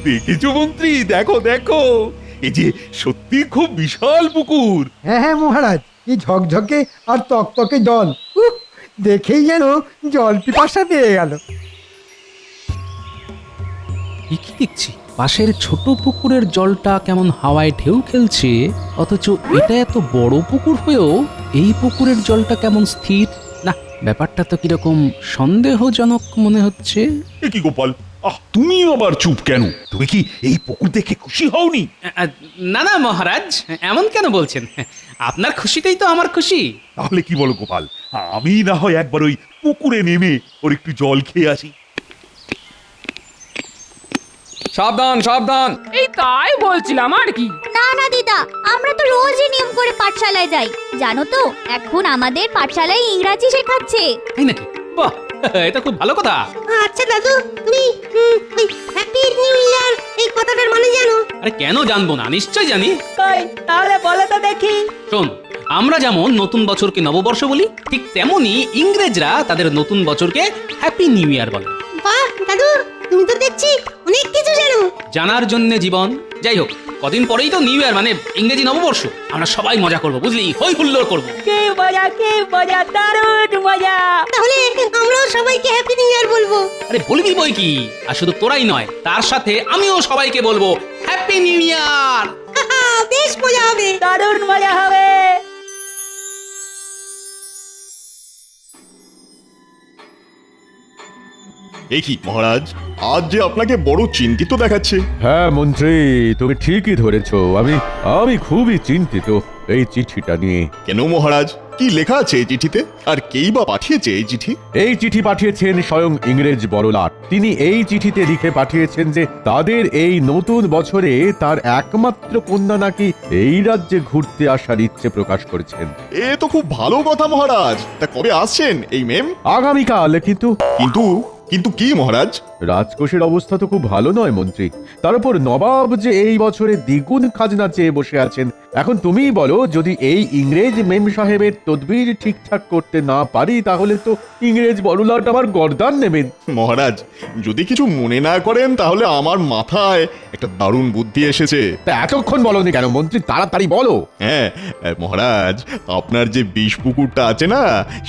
দেখেছো মন্ত্রী, দেখো দেখো, এই যে সত্যি খুব বিশাল পুকুর। হ্যাঁ হ্যাঁ মহারাজ, কি ঝকঝকে আর তকতকে জল। উহ, দেখেই যেন জল পিপাসা পেয়ে গেল। কি দেখছি পাশের ছোট পুকুরের জলটা কেমন হাওয়ায় ঢেউ খেলছে, অথচ এটা এত বড় পুকুর হয়েও এই পুকুরের জলটা কেমন স্থির। না, ব্যাপারটা তো কিরকম সন্দেহজনক মনে হচ্ছে। এ কি গোপাল, তুমি আবার চুপ কেন? তুমি কি এই পুকুর দেখে খুশি হওনি? না না মহারাজ, এমন কেন বলছেন? আপনার খুশিতেই তো আমার খুশি। তাহলে কি বলো গোপাল, আমি না হয় একবার ওই পুকুরে নেমে ওর একটু জল খেয়ে আসি। সাবধান সাবধান। এই তাই বলছিলাম আর কি। না না দিদা, আমরা তো রোজই নিয়ম করে পাঠশালায় যাই, জানো তো এখন আমাদের পাঠশালায় ইংরাজি শেখাচ্ছে। তাই নাকি? বাহ, এটা খুব ভালো কথা। আচ্ছা দাদু, তুমি হ্যাপি নিউ ইয়ার এই কথাটার মানে জানো? আরে কেন জানবো না, নিশ্চয় জানি। কই তাহলে বলো তো দেখি। শোন, আমরা যেমন নতুন বছরকে নববর্ষ বলি, ঠিক তেমনি ইংরেজরা তাদের নতুন বছরকে হ্যাপি নিউ ইয়ার বলে। বাহ দাদু, তুমি তো দেখছি অনেক কিছু জানো। জানার জন্য জীবন। যাই হোক, কদিন পরেই তো নিউ ইয়ার, মানে ইংরেজি নববর্ষ। আমরা সবাই মজা করবো, বুঝলি, হই হুল্লোড় করবো। কে মজা, দারুণ মজা। তাহলে আমরাও সবাইকে হ্যাপি নিউ ইয়ার বলবো। আরে বলবি বই কি, আর শুধু তোরাই নয়, তার সাথে আমিও সবাইকে বলবো হ্যাপি নিউ ইয়ার। বেশ মজা হবে, দারুণ মজা হবে। এ কি মহারাজ, আজ যে আপনাকে বড় চিন্তিত দেখাচ্ছে। হ্যাঁ মন্ত্রী, তুমি ঠিকই ধরেছো। আমি খুবই চিন্তিত এই চিঠিটা নিয়ে। কেন মহারাজ, কি লেখা আছে এই চিঠিতে, আর কেই বা পাঠিয়েছে এই চিঠি? এই চিঠি পাঠিয়েছেন স্বয়ং ইংরেজ বড়লাট। তিনি এই চিঠিতে লিখে পাঠিয়েছেন যে তাদের এই নতুন বছরে তার একমাত্র কন্যা নাকি এই রাজ্যে ঘুরতে আসার ইচ্ছে প্রকাশ করেছেন। এ তো খুব ভালো কথা মহারাজ। তা কবে আসছেন এই মেম? আগামীকাল। কিন্তু কিন্তু কি মহারাজ? রাজকোষের অবস্থা তো খুব ভালো নয় মন্ত্রী। তার উপর নবাব যে এই বছরে দ্বিগুণ খাজনা চেয়ে বসে আছেন। এখন তুমিই বলো, যদি এই ইংরেজ মেম সাহেবের তদবির ঠিকঠাক করতে না পারি, তাহলে তো ইংরেজ বড়লাট আমার গর্দান নেবেন। মহারাজ, যদি কিছু মনে না করেন, তাহলে আমার মাথায় একটা দারুণ বুদ্ধি এসেছে। তা এতক্ষণ বলনি কেন মন্ত্রী? তাড়াতাড়ি বলো। হ্যাঁ মহারাজ, আপনার যে বিষ পুকুরটা আছে না,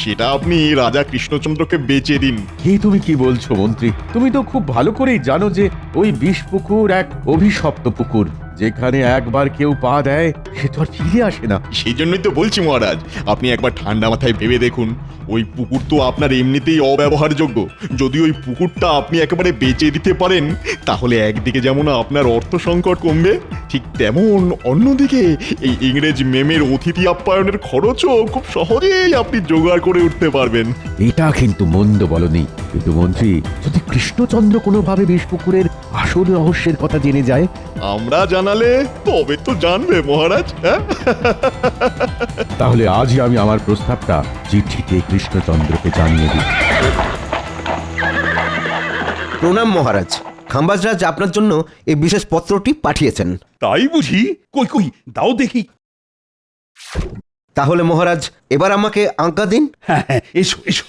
সেটা আপনি রাজা কৃষ্ণচন্দ্রকে বেচে দিন। তুমি কি বলছো মন্ত্রী? তুমি তো খুব ভালো করেই জানো যে ওই বিষ পুকুর এক অভিশপ্ত পুকুর। যেখানে একবার কেউ পা দেয়, সে তো আর ফিরে আসে না। সেই জন্যই তো বলছি মহারাজ, আপনি একবার ঠান্ডা মাথায় ভেবে দেখুন। ওই পুকুর তো আপনার এমনিতেই অব্যবহারযোগ্য। যদি ওই পুকুরটা আপনি একেবারে বেচে দিতে পারেন, তাহলে একদিকে যেমন আপনার অর্থ সংকট কমবে, ঠিক তেমন অন্যদিকে এই ইংরেজ মেমের অতিথি আপ্যায়নের খরচও খুব সহজেই আপনি জোগাড় করে উঠতে পারবেন। এটা কিন্তু মন্দ বলনি। কিন্তু মন্ত্রী, যদি কৃষ্ণচন্দ্র কোনোভাবে বিষ পুকুরের আসল রহস্যের কথা জেনে যায়? আমরা জানালে তবে তো জানবে মহারাজ। হ্যাঁ, তাহলে আজই আমি আমার প্রস্তাবটা চিঠিতে কৃষ্ণচন্দ্রকে জানিয়ে দিই। প্রণাম মহারাজ, খাম্বাজরাজ আপনার জন্য এই বিশেষ পত্রটি পাঠিয়েছেন। তাই বুঝি? কই কই দাও দেখি। তাহলে মহারাজ, এবার আমাকে আজ্ঞা দিন। হ্যাঁ হ্যাঁ, এসো এসো।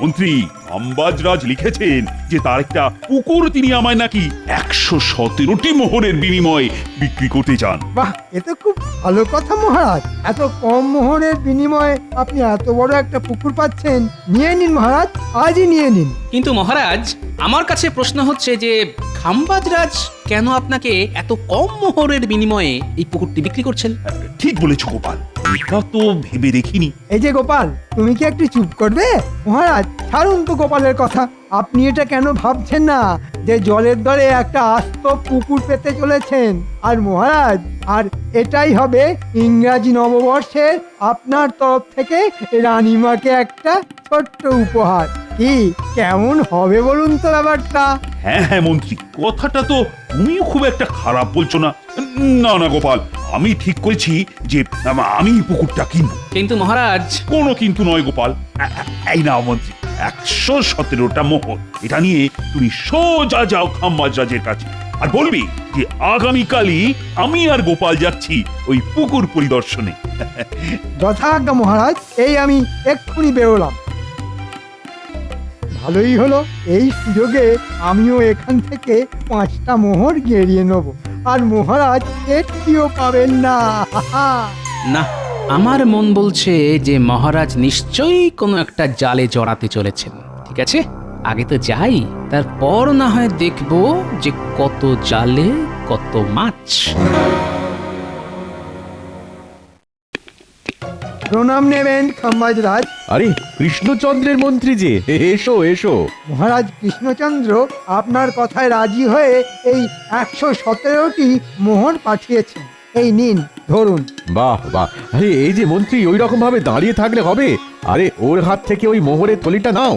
মন্ত্রী, আম্বাজরাজ লিখেছেন যে তার একটা পুকুর তিনি আমায় নাকি 117টি মোহরের বিনিময়ে বিক্রি করতে চান। বাহ, এ তো খুব ভালো কথা মহারাজ। এত কম মোহরের বিনিময়ে আপনি এত বড় একটা পুকুর পাচ্ছেন। নিয়ে নিন মহারাজ, আজই নিয়ে নিন। কিন্তু মহারাজ, আমার কাছে প্রশ্ন হচ্ছে যে খাম্বাজরাজ কেন আপনাকে এত কম মোহরের বিনিময়ে এই পুকুরটি বিক্রি করছেন? ঠিক বলেছো গোপাল, এটা তো ভেবে দেখিনি। এই যে গোপাল, তুমি কি একটু চুপ করবে? মহারাজ, ছাড়ুন তো গোপালের কথা। আপনি এটা কেন ভাবছেন না যে জলের দরে একটা আস্ত পুকুর পেতে চলেছেন? আর মহারাজ, আর এটাই হবে ইংরাজি নববর্ষের আপনার তরফ থেকে রানীমাকে একটা ছোট্ট উপহার। কি কেমন হবে বলুন তো ব্যাপারটা? হ্যাঁ হ্যাঁ মন্ত্রী, কথাটা তো তুমিও খুব একটা খারাপ বলছো না। না না গোপাল, আমি ঠিক করেছি যে আমি পুকুরটা কিনবো। কিন্তু মহারাজ। কোনো কিন্তু নয় গোপাল। এই নাও মন্ত্রী, 117টা মোহর। এটা নিয়ে তুমি সোজা যাও খাম্বাজরাজের কাছে, আর বলবি যে আগামীকালই আমি আর গোপাল যাচ্ছি ওই পুকুর পরিদর্শনে। যথাজ্ঞা মহারাজ, এই আমি এক্ষুনি বেরোলাম। ভালোই হলো, এই সুযোগে আমিও এখান থেকে 5টা মোহর গেরিয়ে নেব, আর মহারাজ একটিও পাবেন না। না, আমার মন বলছে যে মহারাজ নিশ্চয়ই কোনো একটা জালে জড়াতে চলেছেন। ঠিক আছে, আগে তো যাই, তারপর না হয় দেখবো যে কত জালে কত মাছ। প্রণাম নেবেন খাম্বাজ রাজ। আরে কৃষ্ণচন্দ্রের মন্ত্রী যে, এসো এসো। মহারাজ কৃষ্ণচন্দ্র আপনার কথায় রাজি হয়ে এই 117টি মোহর পাঠিয়েছেন। এই নিন, ধরুন। বাহ বাহ, আরে এই যে মন্ত্রী ওই রকম ভাবে দাঁড়িয়ে থাকলে হবে? আরে ওর হাত থেকে ওই মোহরের থলিটা নাও।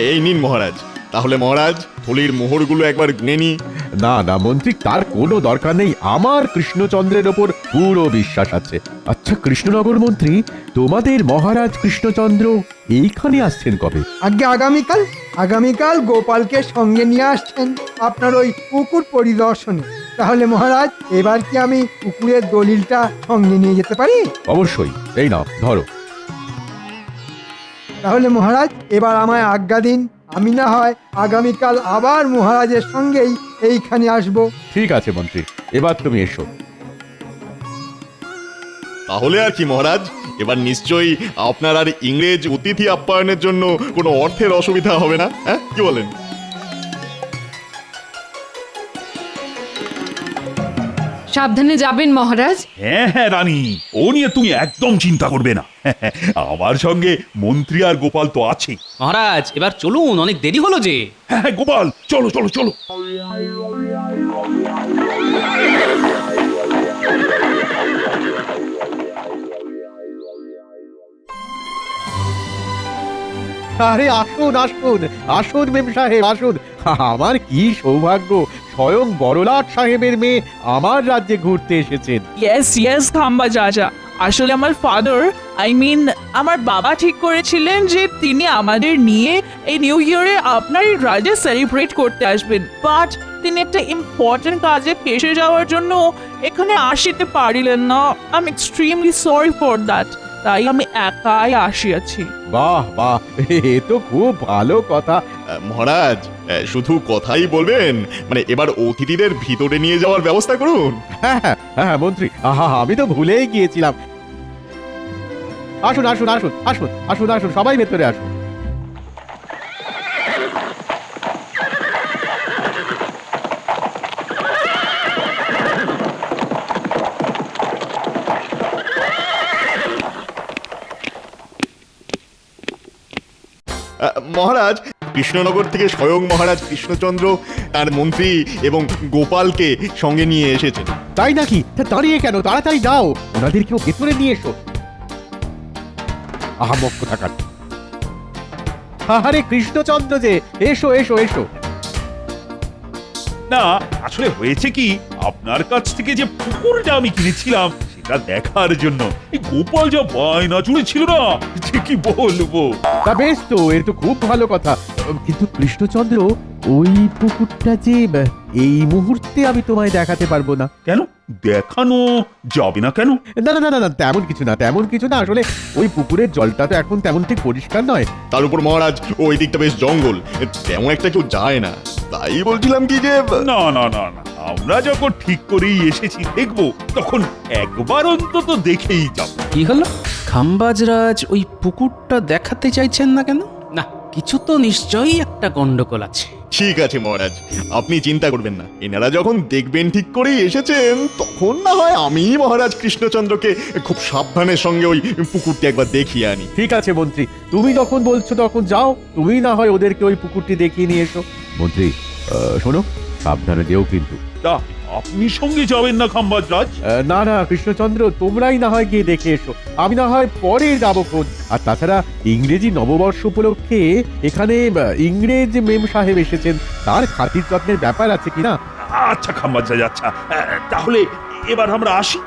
এই নিন মহারাজ। তাহলে মহারাজ থলির মোহরগুলো একবার গুনে নি। না না মন্ত্রী, তার কোনো দরকার নেই, আমার কৃষ্ণচন্দ্রের ওপর পুরো বিশ্বাস আছে। আচ্ছা কৃষ্ণনগর মন্ত্রী, তোমাদের মহারাজ কৃষ্ণচন্দ্র এইখানে আসছেন কবে? আগে আগামীকাল। আগামীকাল গোপালকে সঙ্গে নিয়ে আসছেন আপনার ওই পুকুর পরিদর্শনে। তাহলে মহারাজ, এবার কি আমি পুকুরের দলিলটা সঙ্গে নিয়ে যেতে পারি? অবশ্যই, এই নাও ধরো। তাহলে মহারাজ, এবার আমায় আজ্ঞা দিন, আমি না হয় আগামীকাল আবার মহারাজের সঙ্গেই এইখানে আসব। ঠিক আছে মন্ত্রী, এবার তুমি এসো। তাহলে আর কি মহারাজ, এবার নিশ্চয়ই আপনার আর ইংরেজ অতিথি আপ্যায়নের জন্য কোনো অর্থের অসুবিধা হবে না, হ্যাঁ কি বলেন? সাবধানে যাবেন মহারাজ। হ্যাঁ হ্যাঁ রানী, ও নিয়ে তুমি একদম চিন্তা করবে না। আমার সঙ্গে মন্ত্রী আর গোপাল তো আছে। মহারাজ এবার চলুন, অনেক দেরি হলো যে। হ্যাঁ হ্যাঁ, গোপাল চলো চলো চলো। আরে আসুন আসুন আসুন মেম সাহেব আসুন। আমার কি সৌভাগ্য, স্বয়ং বড়লাট সাহেবের মেয়ে আমার রাজ্যে ঘুরতে এসেছেন। ইয়েস ইয়েস খাম্বাজ রাজা, আসলে আমার ফাদার আমার বাবা ঠিক করেছিলেন যে তিনি আমাদের নিয়ে এই নিউ ইয়ারে আপনার এই রাজ্যে সেলিব্রেট করতে আসবেন, বাট তিনি একটা ইম্পর্টেন্ট কাজে ফেসে যাওয়ার জন্য এখানে আসতে পারিলেন না। I am extremely sorry for that, তাই আমি একাই আসিয়াছি। বাহ বাহ, এ তো খুব ভালো কথা। মহারাজ শুধু কথাই বলবেন, মানে এবার অতিথিদের ভিতরে নিয়ে যাওয়ার ব্যবস্থা করুন। হ্যাঁ হ্যাঁ হ্যাঁ মন্ত্রী, আহা আমি তো ভুলেই গিয়েছিলাম। আসুন আসুন আসুন আসুন আসুন আসুন, সবাই ভেতরে আসুন। মহারাজ, কৃষ্ণনগর থেকে স্বয়ং মহারাজ কৃষ্ণচন্দ্র তার মন্ত্রী এবং গোপালকে সঙ্গে নিয়ে এসেছেন। তাই নাকি? তা দাঁড়িয়ে কেন, তাড়াতাড়ি যাও, ওনাদেরকেও ভেতরে নিয়ে এসো। আহামক কোথাকার। আরে কৃষ্ণচন্দ্র যে, এসো এসো এসো। না, আসলে হয়েছে কি, আপনার কাছ থেকে যে পুকুরটা আমি কিনেছিলাম সেটা দেখার জন্য এই গোপাল যা বায়না জুড়েছিল না, যে কি বলবো। তা বেশ তো, এর তো খুব ভালো কথা। কিন্তু কৃষ্ণচন্দ্র, ওই পুকুরটা যে এই মুহূর্তে আমি তোমায় দেখাতে পারবো না। কেন দেখানো যাবে না কেন? না না না না, তেমন কিছু না, তেমন কিছু না। আসলে ওই পুকুরের জলটা তো এখন তেমন ঠিক পরিষ্কার নয়। তার উপর মহারাজ ওই দিকটা বেশ জঙ্গল, তেমন একটা কেউ যায় না। তাই বলছিলাম কি যে না না না না, আমরা যখন ঠিক করেই এসেছি দেখবো, তখন একবার অন্তত দেখেই যাব। কি হলো, খাম্বাজরাজ ওই পুকুরটা দেখাতে চাইছেন না কেন? না, কিছু তো নিশ্চয়ই একটা গন্ডগোল আছে। ঠিক আছে মহারাজ, আপনি চিন্তা করবেন না। এনারা যখন দেখবেন ঠিক করেই এসেছেন, তখন না হয় আমি মহারাজ কৃষ্ণচন্দ্রকে খুব সাবধানের সঙ্গে ওই পুকুরটি একবার দেখিয়ে আনি। ঠিক আছে মন্ত্রী, তুমি যখন বলছো তখন যাও, তুমি না হয় ওদেরকে ওই পুকুরটি দেখিয়ে নিয়ে এসো। মন্ত্রী শোনো, সাবধানে যেও কিন্তু। তা আপনি সঙ্গে যাবেন না খাম্বাজ রাজ? না না কৃষ্ণচন্দ্র, তোমরাই না হয় গিয়ে দেখে এসো, আমি না হয় পরে যাবো খোঁজ। আর তাছাড়া ইংরেজি নববর্ষ উপলক্ষে এখানে ইংরেজ মেম সাহেব এসেছেন, তার খাতির যত্নের ব্যাপার আছে কিনা। আচ্ছা খাম্বাজ রাজ, আচ্ছা তাহলে এবার আমরা আসি।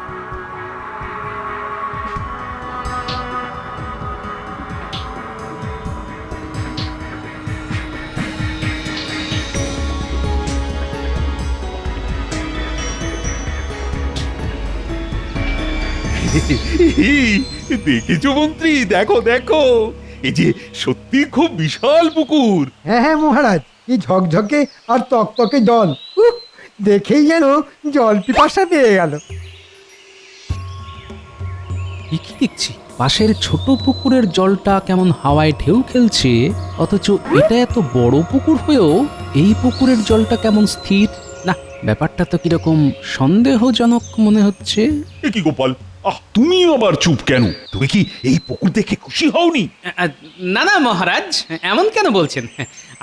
দেখেছো মন্ত্রী, দেখো দেখো, এই যে সত্যি খুব বিশাল পুকুর। হ্যাঁ হ্যাঁ মহারাজ, কি ঝকঝকে আর তকতকে জল। উফ, দেখেই যেন জল পিপাসা পেয়ে গেল। এ কি দেখছি পাশের ছোট পুকুরের জলটা কেমন হাওয়ায় ঢেউ খেলছে, অথচ এটা এত বড় পুকুর হয়েও এই পুকুরের জলটা কেমন স্থির। না, ব্যাপারটা তো কিরকম সন্দেহজনক মনে হচ্ছে। এ কি গোপাল, তুমি আবার চুপ কেন? তুমি কি এই পুকুর দেখে খুশি হওনি? না না মহারাজ, এমন কেন বলছেন?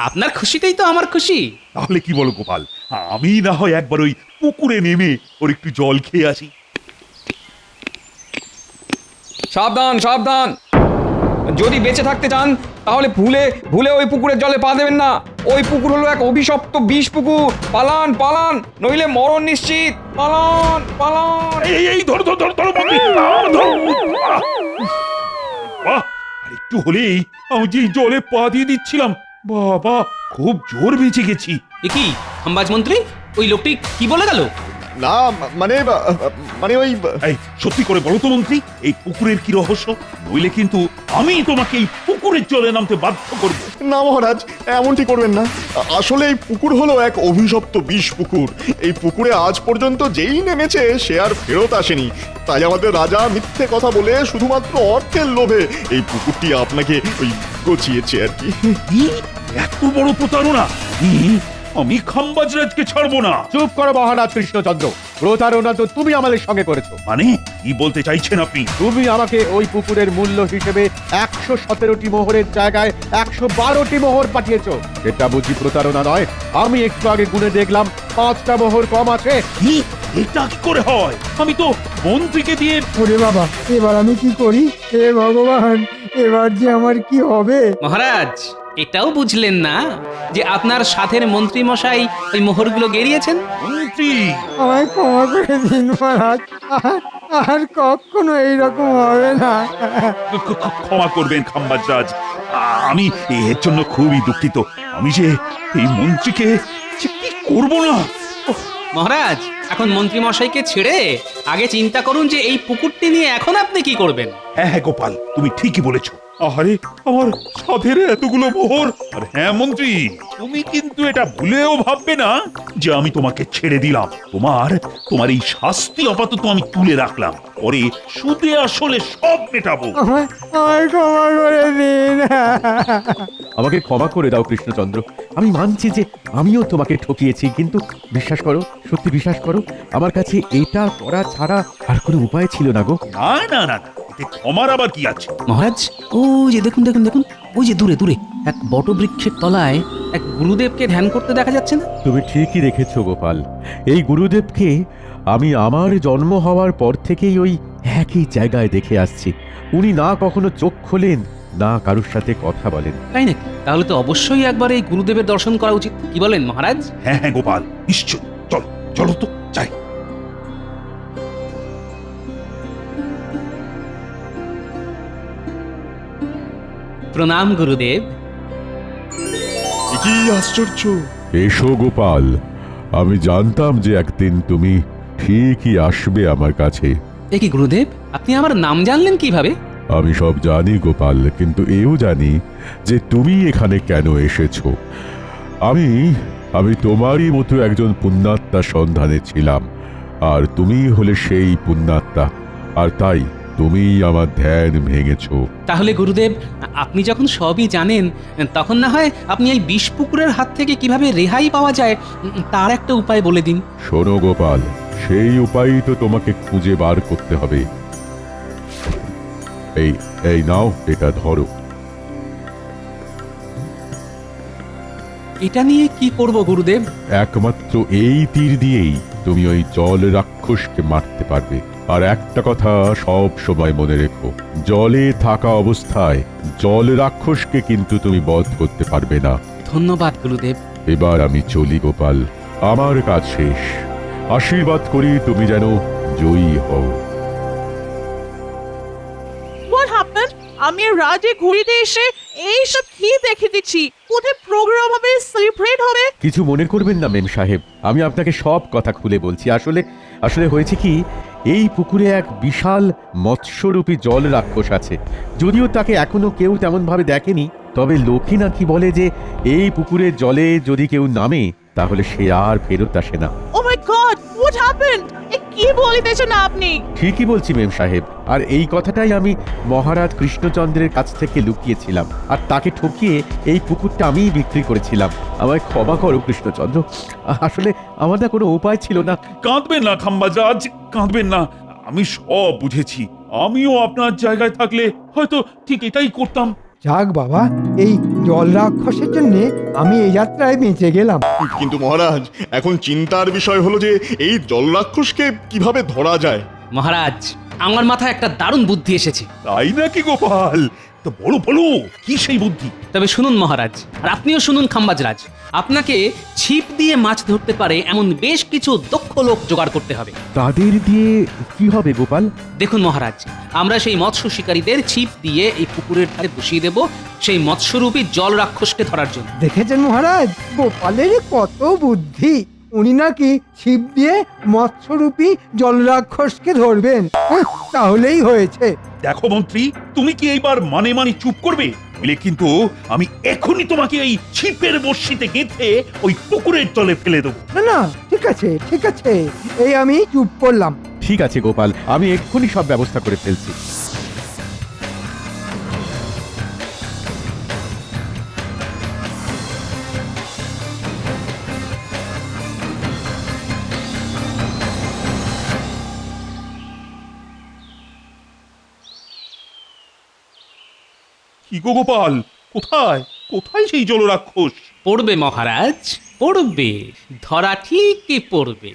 আপনার খুশিতেই তো আমার খুশি। তাহলে কি বলো গোপাল, আমি না হয় একবার ওই পুকুরে নেমে ওর একটু জল খেয়ে আসি। সাবধান সাবধান, যদি বেঁচে থাকতে চান তাহলে ভুলে ভুলে ওই পুকুরের জলে পা দেবেন না। ওই পুকুর হলো এক অভিশপ্ত বিষ পুকুর। পালান পালান, নইলে মরণ নিশ্চিত। পালান পালান। এই ধরো ধরো ধরো ধরো মন্ত্রী, ধরো। বাহ, আর একটু হলেই আমি যে জলে পা দিয়ে দিচ্ছিলাম, বাবা খুব জোর বেঁচে গেছি। এ কি খাম্বাজ মন্ত্রী, ওই লোকটি কি বলে গেল? না মানে মানে ওই এই সত্যি করে বলো তো মন্ত্রী, এই পুকুরের কি রহস্য? নইলে কিন্তু আমি তোমাকে এই পুকুরের জলে নামতে বাধ্য করব। না মহারাজ, এমনটি করবেন না। আসলে এই পুকুর হলো এক অভিশপ্ত বিষ পুকুর। এই পুকুরে আজ পর্যন্ত যেই নেমেছে সে আর ফেরত আসেনি। তাই আমাদের রাজা মিথ্যে কথা বলে শুধুমাত্র অর্থের লোভে এই পুকুরটি আপনাকে ওই গচিয়েছে আর কি। কি এত বড় প্রতারণা! আমি খাম্বাজরাজকে ছাড়বো না। চুপ করো মহারাজ কৃষ্ণচন্দ্র, প্রতারণা তো তুমি আমাদের সঙ্গে করেছো। মানে কি বলতে চাইছেন আপনি? তুমি আমাকে ওই পুকুরের মূল্য হিসেবে 117টি মোহরের জায়গায় 112টি মোহর পাঠিয়েছো। এটা বুঝি প্রতারণা নয়? আমি একটু আগে গুনে দেখলাম 5টা মোহর কম আছে। কি, এটা কি করে হয়? আমি তো মন্ত্রীকে দিয়ে। ওরে বাবা, এবার আমি কি করি? হে ভগবান, এবার যে আমার কি হবে? মহারাজ, এটাও বুঝলেন না যে আপনার সাথের মন্ত্রী মশাই ওই মোহরগুলো গেরিয়েছেন? মন্ত্রী, আমায় ক্ষমা করে দিন মহারাজ, আর কখনো এইরকম হবে না। ক্ষমা করবেন খাম্বাজরাজ, আমি এর জন্য খুবই দুঃখিত। আমি যে এই মন্ত্রীকে যে কি করবো না। মহারাজ, এখন মন্ত্রী মশাইকে ছেড়ে আগে চিন্তা করুন যে এই পুকুরটি নিয়ে এখন আপনি কি করবেন। হ্যাঁ হ্যাঁ গোপাল, তুমি ঠিকই বলেছো। আরে আমার সাধের এতগুলো মোহর। আর হ্যাঁ মন্ত্রী, তুমি কিন্তু এটা ভুলেও ভাববে না যে আমি তোমাকে ছেড়ে দিলাম। তোমার এই শাস্তি আপাতত আমি তুলে রাখলাম, পরে সুদে আসলে সব মেটাবো। আমায় ক্ষমা করে দিন। আমাকে ক্ষমা করে দাও কৃষ্ণচন্দ্র। আমি মানছি যে আমিও তোমাকে ঠকিয়েছি, কিন্তু বিশ্বাস করো, সত্যি বিশ্বাস করো, আমার কাছে এটা করা ছাড়া আর কোনো উপায় ছিল না গো। না না না না, এতে ক্ষমার আবার কি আছে? মহারাজ, ও যে দেখুন দেখুন দেখুন, ওই যে দূরে দূরে এক বটবৃক্ষের তলায় এক গুরুদেবকে ধ্যান করতে দেখা যাচ্ছে না? তুমি ঠিকই রেখেছো গোপাল। এই গুরুদেবকে আমি আমার জন্ম হওয়ার পর থেকেই ওই একই জায়গায় দেখে আসছি। উনি না কখনো চোখ খোলেন, না কারুর সাথে কথা বলেন। তাই নাকি? তাহলে তো অবশ্যই একবার এই গুরুদেবের দর্শন করা উচিত। কি বলেন মহারাজ? হ্যাঁ হ্যাঁ গোপাল, নিশ্চয়। চলো চলো তো যাই। প্রণাম গুরুদেব। কি আশ্চর্য! এসো গোপাল, আমি জানতাম যে একদিন তুমি ঠিকই আসবে আমার কাছে। এ কি গুরুদেব, আপনি আমার নাম জানলেন কিভাবে? আমি সব জানি গোপাল, কিন্তু এও জানি যে তুমি এখানে কেন এসেছো। আমি তোমারই মতো একজন পুণ্যাত্মার সন্ধানে ছিলাম, আর তুমি হলে সেই পুণ্যাত্মা, আর তাই তুমি আমার ধ্যান ভেঙেছো। তাহলে গুরুদেব, আপনি যখন সবই জানেন, তখন না হয় আপনি এই বিষ পুকুরের হাত থেকে কিভাবে রেহাই পাওয়া যায় তার একটা উপায় বলে দিন। শোনো গোপাল, সেই উপায়ই তো তোমাকে খুঁজে বার করতে হবে। এই নাও, এটা ধরো। এটা নিয়ে কি করব গুরুদেব? একমাত্র এই তীর দিয়েই তুমি ওই জল রাক্ষসকে মারতে পারবে। আর একটা কথা সব সময় মনে রেখো, জলে থাকা অবস্থায় জল রাক্ষসকে কিন্তু তুমি বধ করতে পারবে না। ধন্যবাদ গুরুদেব। এবার আমি চলি গোপাল, আমার কাজ শেষ। আশীর্বাদ করি তুমি যেন জয়ী হও। What happened? আমি রাজে ঘুরিতে এসে এইসব কি দেখে দিচ্ছি? কোথায় প্রোগ্রাম হবে, সেলিব্রেট হবে? কিছু মনে করবেন না মেম সাহেব, আমি আপনাকে সব কথা খুলে বলছি। আসলে হয়েছে কি, এই পুকুরে এক বিশাল মৎস্যরূপী জল রাক্ষস আছে। যদিও তাকে এখনো কেউ তেমন ভাবে দেখেনি, তবে লোকে নাকি বলে যে এই পুকুরের জলে যদি কেউ নামে তাহলে সে আর ফেরত আসে না। ও মাই গড, হোয়াট হ্যাপেন্ড? এ কি বলিতেছেন আপনি? ঠিকই বলছি মেম সাহেব, আর এই কথাটাই আমি মহারাজ কৃষ্ণচন্দ্রের কাছ থেকে লুকিয়েছিলাম, আর তাকে ঠকিয়ে এই পুকুরটা আমিই বিক্রি করেছিলাম। আমায় ক্ষমা করো কৃষ্ণচন্দ্র, আসলে আমার না কোনো উপায় ছিল না। কাঁদবেন না খাম্বাজাজ, কাঁদবেন না। আমি সব বুঝেছি। আমিও আপনার জায়গায় থাকলে হয়তো ঠিক এটাই করতাম। যাক বাবা, এই জল রাক্ষসের জন্য আমি এই যাত্রায় বেঁচে গেলাম। কিন্তু মহারাজ, এখন চিন্তার বিষয় হলো যে এই জল রাক্ষসকে কিভাবে ধরা যায়। মহারাজ, আমার মাথায় একটা দারুণ বুদ্ধি এসেছে। তাই নাকি গোপাল? তো বলো বলো, কি সেই বুদ্ধি? তবে শুনুন মহারাজ, আর আপনিও শুনুন খাম্বাজরাজ, আপনাকে ছিপ দিয়ে মাছ ধরতে পারে এমন বেশ কিছু দক্ষ লোক জোগাড় করতে হবে। তাদের দিয়ে কি হবে গোপাল? দেখুন মহারাজ, আমরা সেই মৎস্য শিকারীদের ছিপ দিয়ে এই পুকুরের ধারে বসিয়ে দেব সেই মৎস্যরূপী জল রাক্ষসকে ধরার জন্য। দেখেছেন মহারাজ, গোপালের কত বুদ্ধি। উনি নাকি ছিপ দিয়ে মৎস্যরূপী জল রাক্ষসকে ধরবেন। তাহলেই হয়েছে। দেখো মন্ত্রী, তুমি কি এইবার মানে মানে চুপ করবে? বলে কিন্তু আমি এখনই তোমাকে এই ছিপের বড়শিতে গেঁথে ওই পুকুরের জলে ফেলে দেবো। না না, ঠিক আছে ঠিক আছে, এই আমি চুপ করলাম। ঠিক আছে গোপাল, আমি এক্ষুনি সব ব্যবস্থা করে ফেলছি। কি গো গোপাল, কোথায় কোথায় সেই জলরাক্ষস? পড়বে মহারাজ, পড়বে, ধরা ঠিকই পড়বে।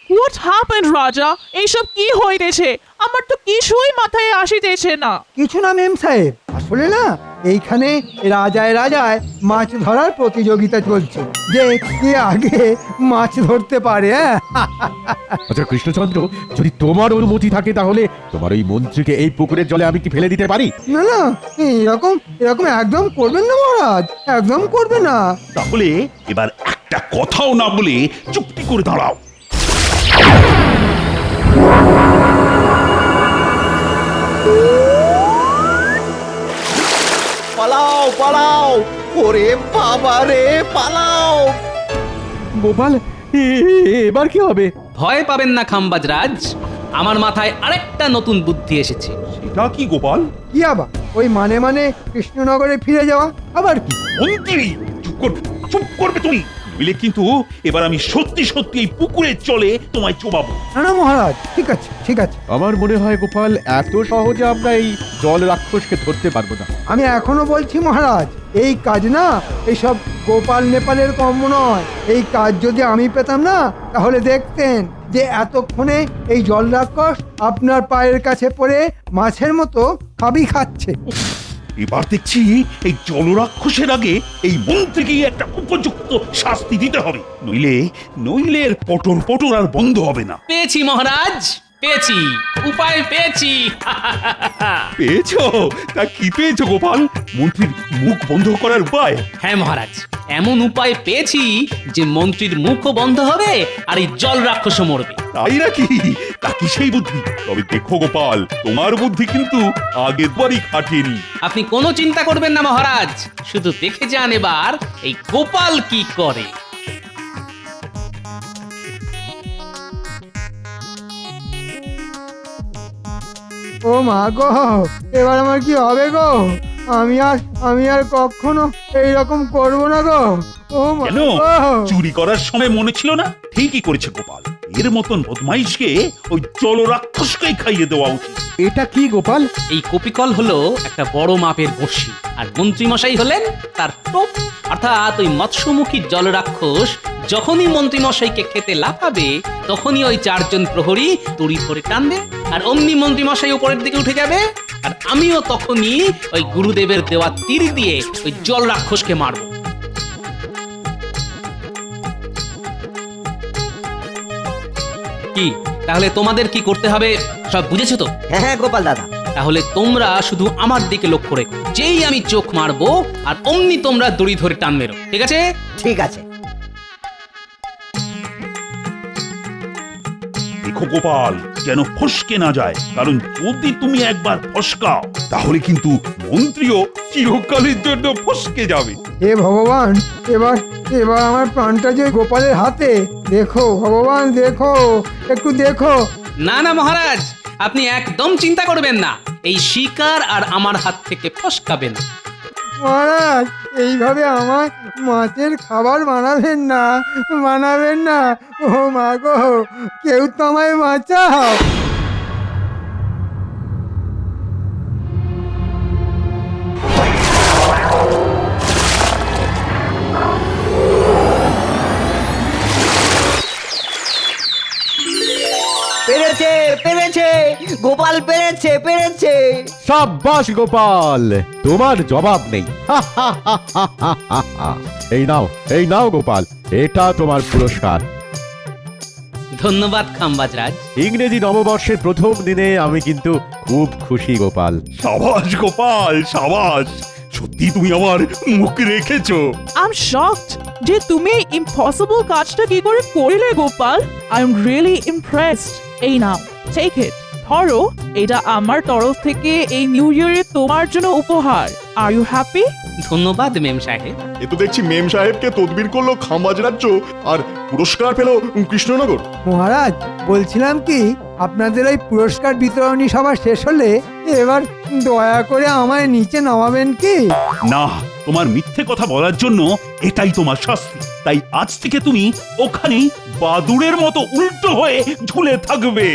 হোয়াট হ্যাপেন্ড রাজা? এইসব কি হইতেছে? আমার তো কিছুই মাথায় আসিতেছে না। কিছু না মেম সাহেব, আসলে না এইখানে রাজায় রাজায় মাছ ধরার প্রতিযোগিতা চলছে, যে কে আগে মাছ ধরতে পারে। আচ্ছা কৃষ্ণচন্দ্র, যদি তোমার অনুমতি থাকে তাহলে তোমার ওই মন্ত্রীকে এই পুকুরের জলে আমি কি ফেলে দিতে পারি? না না, এরকম এরকম একদম করবেন না মহারাজ, একদম করবে না। তাহলে এবার একটা কথাও না বলে চুপটি করে দাঁড়াও। পালাও পালাও, ওরে বাবা রে, পালাও। গোপাল, এবার কি হবে? ভয় পাবেন না খাম্বাজরাজ, আমার মাথায় আরেকটা নতুন বুদ্ধি এসেছে। সেটা কি গোপাল? কি আবার? ওই মানে মানে কৃষ্ণনগরে ফিরে যাওয়া আবার কি? মন্ত্রী, চুপ করবে তুমি, বুঝলে কিন্তু এবার আমি সত্যি সত্যি এই পুকুরের জলে তোমায় চোবাবো। না না মহারাজ, ঠিক আছে ঠিক আছে। আমার মনে হয় গোপাল, এত সহজে আমরা এই জল রাক্ষসকে ধরতে পারবো না। আমি এখনো বলছি মহারাজ, এই কাজ না এইসব গোপাল নেপালের কর্ম নয়। এই কাজ যদি আমি পেতাম না, তাহলে দেখতেন যে এতক্ষণে এই জল রাক্ষস আপনার পায়ের কাছে পড়ে মাছের মতো খাবি খাচ্ছে। এবার দেখছি এই জলরাক্ষসের আগে এই মন্ত্রীকেই একটা উপযুক্ত শাস্তি দিতে হবে, নইলে এর পটর পটর আর বন্ধ হবে না। পেয়েছি মহারাজ, পেয়েছি, উপায় পেয়েছি। পেয়েছো? তা কি পেয়েছো গোপাল? মন্ত্রীর মুখ বন্ধ করার উপায়? হ্যাঁ মহারাজ, এমন উপায় পেয়েছি যে মন্ত্রীর মুখও বন্ধ হবে আর এই জল রাক্ষসও মরবে। তাই নাকি? তা কি সেই বুদ্ধি? তবে দেখো গোপাল, তোমার বুদ্ধি কিন্তু আগের বারই খাটেনি। আপনি কোনো চিন্তা করবেন না মহারাজ, শুধু দেখে যান এবার এই গোপাল কি করে। ও মা গো, এবার আমার কি হবে গো? আমি আর কখনো এইরকম করব না গো। ও মা কেন? গো। চুরি করার সময় মনে ছিল না? ঠিকই করেছে গোপাল, এর মতন বদমাইশকে ওই জলরাক্ষসকেই খাইয়ে দেওয়া উচিত। এটা কি গোপাল? এই কপিকল হলো একটা বড় মাপের বড়শি, আর মন্ত্রীমশাই হলেন তার টোপ। অর্থাৎ ওই মৎস্যমুখী জলরাক্ষস যখনই মন্ত্রীমশাইকে খেতে লাফাবে, তখনই ওই চারজন প্রহরী দড়ি ধরে টানবে, আর অমনি মন্ত্রীমশাই উপরের দিকে উঠে যাবে, আর আমিও তখনই ওই গুরুদেবের দেওয়া তীর দিয়ে ওই জলরাক্ষসকে মারব। কি তাহলে তোমাদের কি করতে হবে সব বুঝেছো তো? হ্যাঁ হ্যাঁ গোপাল দাদা। তাহলে তোমরা শুধু আমার দিকে লক্ষ্য রেখো, যেই আমি চোখ মারবো আর অমনি তোমরা দড়ি ধরে টান মেরো, ঠিক আছে? ঠিক আছে। দেখো গোপাল, যেন ফসকে না যায়, কারণ যদি তুমি একবার ফসকাও তাহলে কিন্তু মন্ত্রীও চিরকালের জন্য ফসকে যাবে। হে ভগবান, এবার এবার আমার প্রাণটা যে গোপালের হাতে। দেখো ভগবান, দেখো, একটু দেখো। না না মহারাজ, আপনি একদম চিন্তা করবেন না, এই শিকার আর আমার হাত থেকে ফসকাবে না। মহারাজ, এইভাবে আমার মাছের খাবার বানাবেন না, বানাবেন না। ও মা গো, কেউ তো আমায় বাঁচাও। পেরেছে পেরেছে, গোপাল পেরেছে পেরেছে। সাব্বাস গোপাল, তোমার জবাব নেই। এই নাও গোপাল, এটা তোমার পুরস্কার। ধন্যবাদ খাম্বাজ রাজ। ইংরেজি নববর্ষের প্রথম দিনে আমি কিন্তু খুব খুশি গোপাল। সাবাস গোপাল, সাবাস, সত্যি তুমি আমার মুখ রেখেছো। আই এম শকড যে তুমি ইম্পসিবল কাজটা কি করে করলে Gopal. I am really impressed. এই নাও, টেক ইট। ধরো, এটা আমার তরফ থেকে এই নিউ ইয়ারে তোমার জন্য উপহার। Are you happy? ধন্যবাদ মেম সাহেব। এ তো দেখছি মেম সাহেবকে তদবির করলো খাম্বাজ রাজ্য, আর পুরস্কার পেল কৃষ্ণনগর। মহারাজ, বলছিলাম কি, আপনাদের ওই পুরস্কার বিতরণী সভা শেষ হলে এবার দয়া করে আমায় নিচে নামাবেন কি? না, তোমার মিথ্যে কথা বলার জন্য এটাই তোমার শাস্তি। তাই আজ থেকে তুমি ওখানেই বাদুড়ের মতো উল্টো হয়ে ঝুলে থাকবে।